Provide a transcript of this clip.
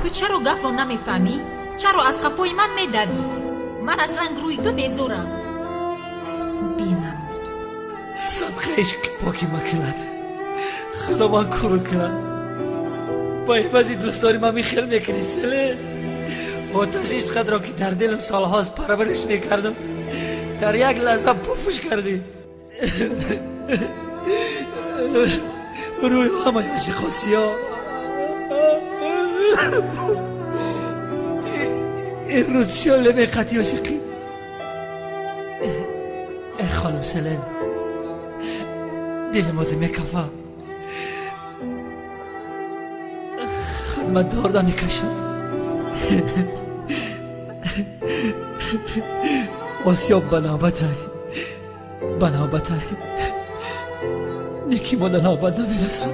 تو چرا گپ رو نمیفهمی؟ چرا از خفای من میدوی؟ من از رنگ روی تو بیزورم. بینمود صدقه عشق پاکی مکند، خدا من کرد کنم. با عوضی دوستاری من میخیل میکنی سله. آتش عشقت را که در دلم سالهاست پرورش میکردم در یک لحظه پوفش کردی. روی همه عاشقاسی ها این رود شله میقتی عاشقی. ای خانم سلن، دل مازی میکفه، خدمت دارده میکشم. آسیاب بنابت های نیکی ما در نوبت نمیرسم.